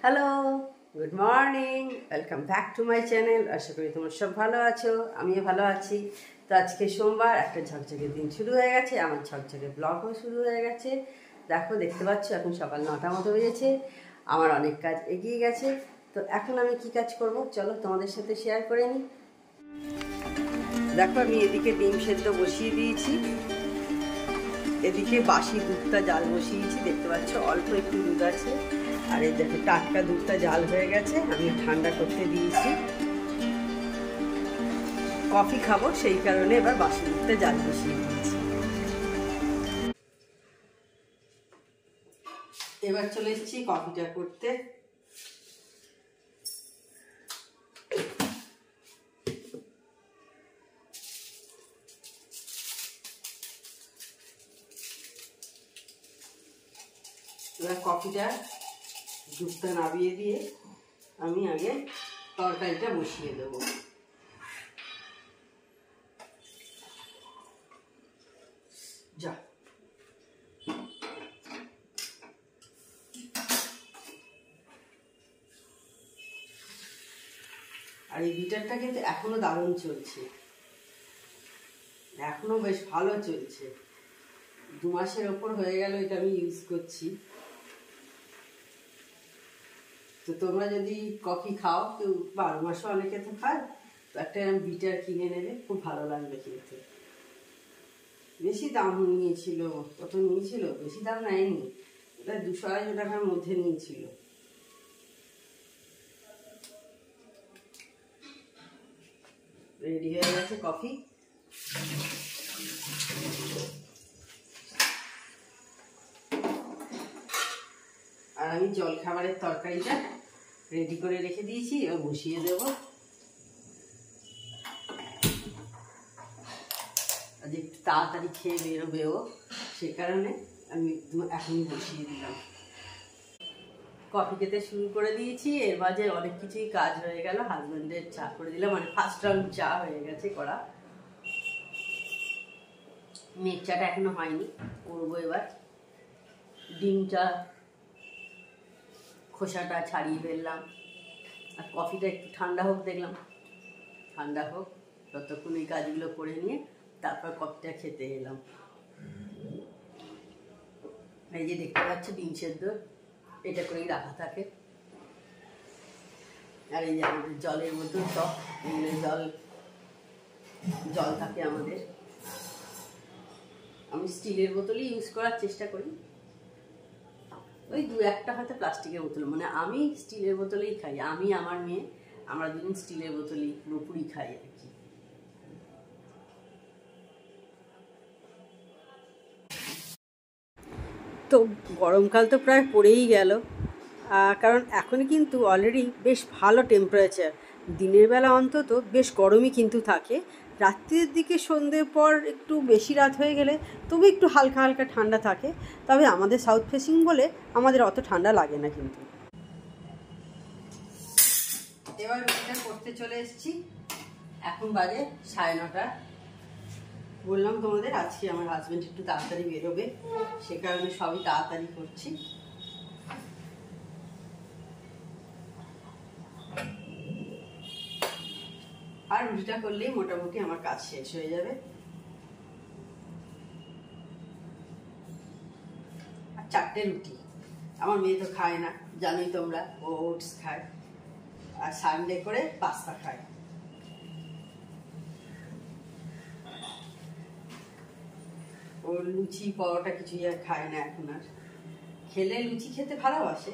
Hello, good morning, welcome back to my channel. আশা করি তোমার সব ভালো আছো, আমিও ভালো আছি। তো আজকে সোমবার, একটা ঝকঝকে দিন শুরু হয়ে গেছে, আমার ঝকঝকে ব্লগও শুরু হয়ে গেছে। দেখতে পাচ্ছ এখন সকাল 9টা মতো হয়েছে, আমার অনেক কাজ এগিয়ে গেছে। তো এখন আমি কি কাজ করব চলো তোমাদের সাথে শেয়ার করে নিই। দেখো আমি এদিকে ডিম সেদ্ধ বসিয়ে দিয়েছি, এদিকে বাসি দুধটা জাল বসিয়েছি, দেখতে পাচ্ছ অল্প একটু দুধ আছে। আর এই দেখো টাটকা দুধটা জাল হয়ে গেছে, আমি ঠান্ডা করতে দিয়েছি। কফি খাবো সেই কারণে এবার বাসি দুধটা জাল বসিয়ে দিয়েছি। এবার চলে এসেছি কফিটা করতে। এবার কফিটা দুধটা নামিয়ে দিয়ে আমি আগে তরকারিটা বসিয়ে দেবো। যা আর এই বিটারটা কিন্তু এখনো দারুণ চলছে, এখনো বেশ ভালো চলছে। 2 মাসের ওপর হয়ে গেল এটা আমি ইউজ করছি। তো তোমরা যদি কফি খাও, কেউ 12 মাসও অনেকে তো খায়, তো একটা বিটার কিনে নেবে, খুব ভালো লাগবে কিন্তু। বেশি দাম নিয়েছিল, কত নিয়েছিল, বেশি দাম নেয়নি, এটা 200-250 টাকার মধ্যে নিয়েছিল। রেডি হয়ে গেছে কফি। আর আমি জলখাবারের তরকারিটা রেডি করে রেখে দিয়েছি, এবার বসিয়ে দেব। আজ একটু তাড়াতাড়ি খেয়ে বেরোবেও, সে কারণে আমি এখনই বসিয়ে দিলাম। কফি খেতে শুরু করে দিয়েছি, এর মাঝে অনেক কিছুই কাজ হয়ে গেল। হাজব্যান্ডের চা করে দিলাম, মানে ফার্স্ট রাউন্ড চা হয়ে গেছে করা। মেয়ের চাটা এখনো হয়নি, করবো এবার। ডিমটা খোসাটা ছাড়িয়ে ফেললাম, আর কফিটা একটু ঠান্ডা হোক, দেখলাম ঠান্ডা হোক, ততক্ষণ এই কাজগুলো করে নিয়ে তারপর কফিটা খেতে এলাম। এই যে দেখতে পাচ্ছ ডিম সেদ্ধ, এটা করেই রাখা থাকে। আর এই যে আমাদের জলের বোতল, সব জল থাকে আমাদের। আমি স্টিলের বোতলই ইউজ করার চেষ্টা করি, ওই 2-1টা হয়তো প্লাস্টিকের বোতল, মানে আমি স্টিলের বোতলেই খাই। আমি আমার মেয়ে আমরা দুজন স্টিলের বোতলেই পুরোপুরি খাই আর কি। তো গরমকাল তো প্রায় পড়েই গেল, কারণ এখন কিন্তু অলরেডি বেশ ভালো টেম্পারেচার। দিনের বেলা অন্তত বেশ গরমই কিন্তু থাকে, রাত্রির দিকে সন্ধ্যের পর একটু বেশি রাত হয়ে গেলে তবু একটু হালকা হালকা ঠান্ডা থাকে। তবে আমাদের সাউথ ফেসিং বলে আমাদের অত ঠান্ডা লাগে না কিন্তু। এবার রুটিটা করতে চলে এসেছি, এখন বাজে 9:30। বললাম তোমাদের আজকে আমার হাজব্যান্ড একটু তাড়াতাড়ি বেরোবে, সে কারণে সবই তাড়াতাড়ি করছি। আর রুটিটা করলেই মোটামুটি আমার কাজ শেষ হয়ে যাবে। আর 4টে রুটি, আমার মেয়ে তো খায় না, জানোই তোমরা, ও ওটস খায়, আর সানডে করে পাস্তা খায়। ও লুচি পরোটা কিছুই আর খায় না এখন। আর খেলে লুচি খেতে ভালোবাসে,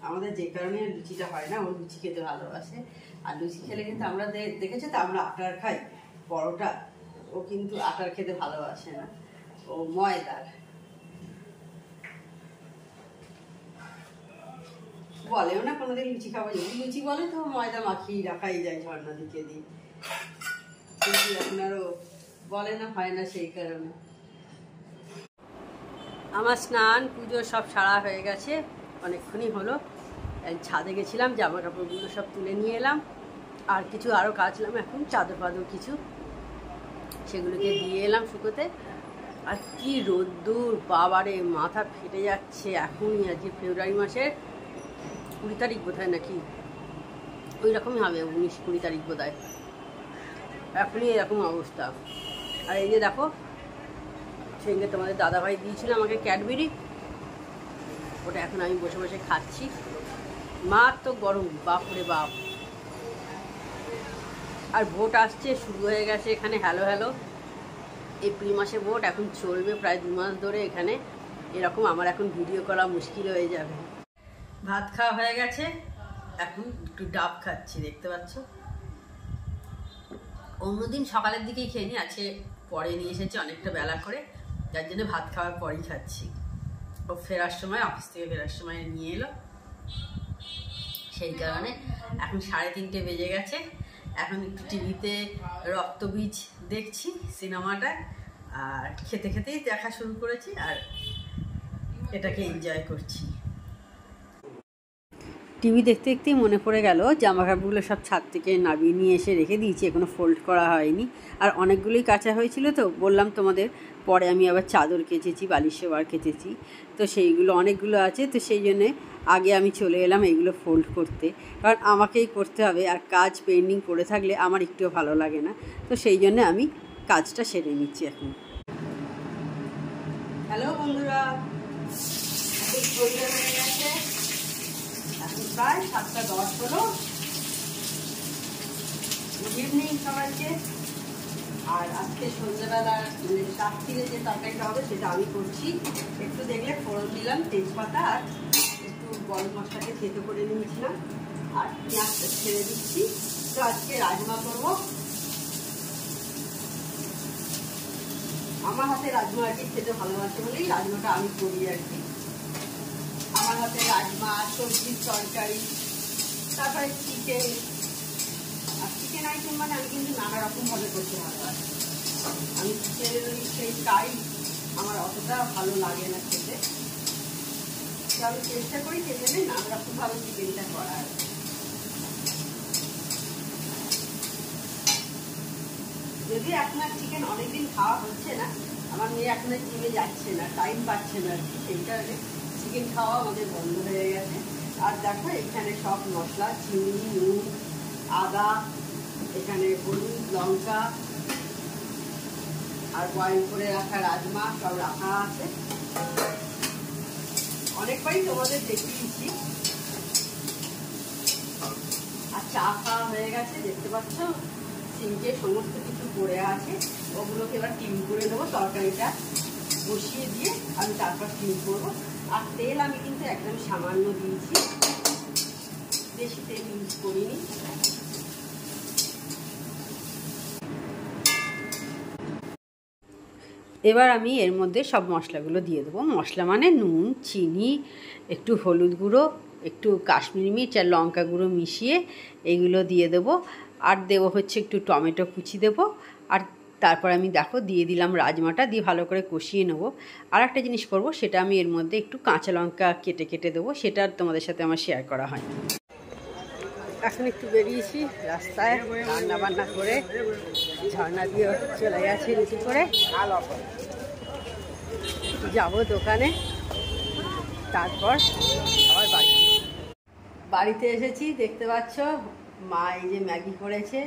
আমাদের যে কারণে লুচিটা হয় না, ও লুচি খেতে ভালোবাসে। আর লুচি খেলে কিন্তু আমরা দেখেছো তো, আমরা আটার খাই পরোটা, ও কিন্তু আটার খেতে ভালোবাসে না, ও ময়দার। বলেও না কোনোদিন লুচি খাবো, যদি লুচি বলে তো ময়দা মাখিয়ে রাখাই যায় ঝর্ণা দিকে দিই, কিন্তু এখন আরও বলে না, হয় না, সেই কারণে। আমার স্নান পুজো সব সারা হয়ে গেছে, অনেকক্ষণই হলো। ছাদে গেছিলাম, জামা কাপড়গুলো সব তুলে নিয়ে এলাম, আর কিছু আরও কাচলাম, এখন চাদর ফাদর কিছু সেগুলোকে দিয়ে এলাম শুকোতে। আর কি রোদ্দুর, বাবারে মাথা ফেটে যাচ্ছে এখনই। আজকে ফেব্রুয়ারি মাসের 20 তারিখ বোধহয় নাকি, ওই রকমই হবে, 19-20 তারিখ বোধহয়। এখনই এরকম অবস্থা। আর এই যে দেখো, সেদিনকে তোমাদের দাদাভাই দিয়েছিল আমাকে ক্যাডবেরি, ওটা এখন আমি বসে বসে খাচ্ছি। মা তো গরম, বাপরে বাপ। আর ভোট আসছে, শুরু হয়ে গেছে এখানে। হ্যালো হ্যালো, এপ্রিল মাসে ভোট, এখন চলবে প্রায় 2 মাস ধরে এখানে। এরকম আমার এখন ভিডিও করা মুশকিল হয়ে যাবে। ভাত খাওয়া হয়ে গেছে, এখন একটু ডাব খাচ্ছি, দেখতে পাচ্ছ। অন্যদিন সকালের দিকেই খেয়ে নি, আজকে পরে নিয়ে এসেছি অনেকটা বেলা করে, যার জন্য ভাত খাওয়ার পরই খাচ্ছি। ও ফেরার সময়, অফিস থেকে ফেরার সময় নিয়ে এলো, সেই কারণে। এখন 3:30 বেজে গেছে। এখন একটু টিভিতে রক্তবীজ দেখছি, সিনেমাটা, আর খেতে খেতেই দেখা শুরু করেছি, আর এটাকে এনজয় করছি। টিভি দেখতে দেখতেই মনে পড়ে গেল, জামা কাপড়গুলো সব ছাদ থেকে নামিয়ে নিয়ে এসে রেখে দিয়েছি, এখনো ফোল্ড করা হয়নি। আর অনেকগুলোই কাচা হয়েছিল, তো বললাম তোমাদের, পরে আমি আবার চাদর কেচেছি, বালিশ সেবার কেচেছি, তো সেইগুলো অনেকগুলো আছে। তো সেই জন্যে আগে আমি চলে এলাম এইগুলো ফোল্ড করতে, কারণ আমাকেই করতে হবে, আর কাজ পেন্ডিং পড়ে থাকলে আমার একটুও ভালো লাগে না। তো সেই জন্যে আমি কাজটা সেরে নিচ্ছি এখন। হ্যালো বন্ধুরা, হয়ে গেছে, এখন প্রায় 7:10 হলো। গুড ইভিনিং সবাইকে। আর আজকে সন্ধ্যেবেলা রাত্রিরে যে তরকারিটা হবে সেটা আমি করছি। একটু দেখলে ফোড়ন দিলাম, তেজপাতা, আর একটু গরম মশলাকে থেতো করে নিয়েছিলাম, আর পেঁয়াজটা ছেড়ে দিচ্ছি। তো আজকে রাজমা করবো। আমার হাতে রাজমা আর কি খেতে ভালোবাসে বলেই রাজমাটা আমি করি আর কি। আমার হাতে রাজমা, সবজির তরকারি, তারপরে চিকেন। আর চিকেন আইটেম মানে আমি কিন্তু নানা রকমভাবে করতে ভালোবাসি। আমি চিকেনের সেই ফ্রাই আমার অতটা ভালো লাগে না খেতে, তো আমি চেষ্টা করি খেতে নানা রকমভাবে চিকেনটা করার। যদি আপনার চিকেন অনেকদিন খাওয়া হচ্ছে না, আমার মেয়ে এখন জিমে যাচ্ছে না, টাইম পাচ্ছে না আর কি, সেই কারণে চিকেন খাওয়া আমাদের বন্ধ হয়ে গেছে। আর দেখো এখানে সব মশলা, চিনি, নুন, আদা, এখানে হলুদ, লঙ্কা, আর বয়েল করে রাখা রাজমা সব রাখা আছে। অনেকবারই তোমাদের দেখিয়েছি। আর চা খাওয়া হয়ে গেছে, দেখতে পাচ্ছ সিঙ্কে সমস্ত কিছু পড়ে আছে, ওগুলোকে এবার ক্লিন করে নেবো। তরকারিটা বসিয়ে দিয়ে আমি তারপর ক্লিন করবো। আর তেল আমি কিন্তু একদম সামান্য দিয়েছি, বেশি তেল ইউজ করিনি। এবার আমি এর মধ্যে সব মশলাগুলো দিয়ে দেবো। মশলা মানে নুন, চিনি, একটু হলুদ গুঁড়ো, একটু কাশ্মীরি মির্চ আর লঙ্কা গুঁড়ো মিশিয়ে এইগুলো দিয়ে দেবো। আর দেবো হচ্ছে একটু টমেটো কুচি দেবো। আর তারপর আমি দেখো দিয়ে দিলাম রাজমাটা, দিয়ে ভালো করে কষিয়ে নেবো। আর একটা জিনিস করবো, সেটা আমি এর মধ্যে একটু কাঁচা লঙ্কা কেটে কেটে দেবো, সেটা তোমাদের সাথে আমার শেয়ার করা হয়। এখন একটু বেরিয়েছি রাস্তায়, রান্না বান্না করে ঝর্ণা দিয়ে চলে গেছে নিচে করে, যাবো দোকানে, তারপর আবার বাড়িতে এসেছি। দেখতে পাচ্ছ মা এই যে ম্যাগি করেছে,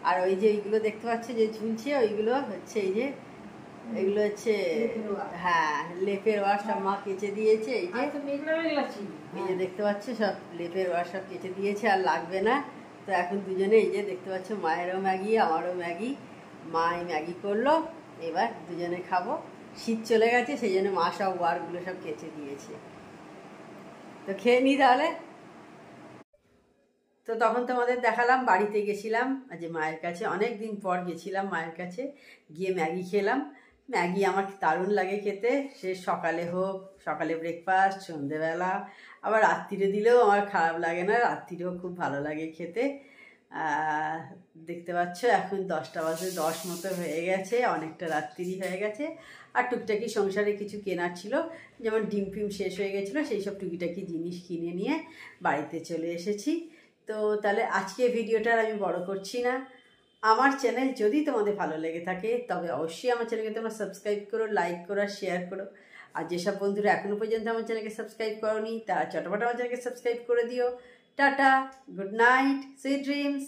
আর ওই যে এইগুলো দেখতে পাচ্ছ যে ঝুলছে, ওইগুলো হচ্ছে এই যে, এগুলো হচ্ছে হ্যাঁ লেপের ওয়াশ, সব মা কেচে দিয়েছে। এই যে দেখতে পাচ্ছ সব লেপের ওয়াশ সব কেচে দিয়েছে, আর লাগবে না। তো এখন দুজনে এই যে দেখতে পাচ্ছ, মায়েরও ম্যাগি, আমারও ম্যাগি। মা এই ম্যাগি করলো, এবার দুজনে খাবো। শীত চলে গেছে, সেই জন্য মা সব ওয়ারগুলো সব কেচে দিয়েছে। তো খেয়ে নি তাহলে। তো তখন তোমাদের দেখালাম বাড়িতে গেছিলাম আজ মায়ের কাছে, অনেক দিন পর গেছিলাম মায়ের কাছে, গিয়ে ম্যাগি খেলাম। ম্যাগি আমার দারুণ লাগে খেতে, সে সকালে হোক, সকালে ব্রেকফাস্ট, সন্ধেবেলা, আবার রাত্রিরে দিলেও আমার খারাপ লাগে না, রাত্রিরেও খুব ভালো লাগে খেতে। দেখতে পাচ্ছ এখন 10:10 মতো হয়ে গেছে, অনেকটা রাত্রি হয়ে গেছে। আর টুকটাকি সংসারে কিছু কেনার ছিল, যেমন ডিম ফিম শেষ হয়ে গেছিলো, সেই সব টুকিটাকি জিনিস কিনে নিয়ে বাড়িতে চলে এসেছি। তো তাহলে আজকে ভিডিওটা আমি বড় করছি না। আমার চ্যানেল যদি তোমাদের ভালো লেগে থাকে, তবে অবশ্যই আমার চ্যানেলকে তোমরা সাবস্ক্রাইব করো, লাইক করো, শেয়ার করো। আর যেসব বন্ধুরা এখনো পর্যন্ত আমার চ্যানেলকে সাবস্ক্রাইব করোনি তারা চটপট আমার চ্যানেলকে সাবস্ক্রাইব করে দিও। Tata, good night, sweet dreams.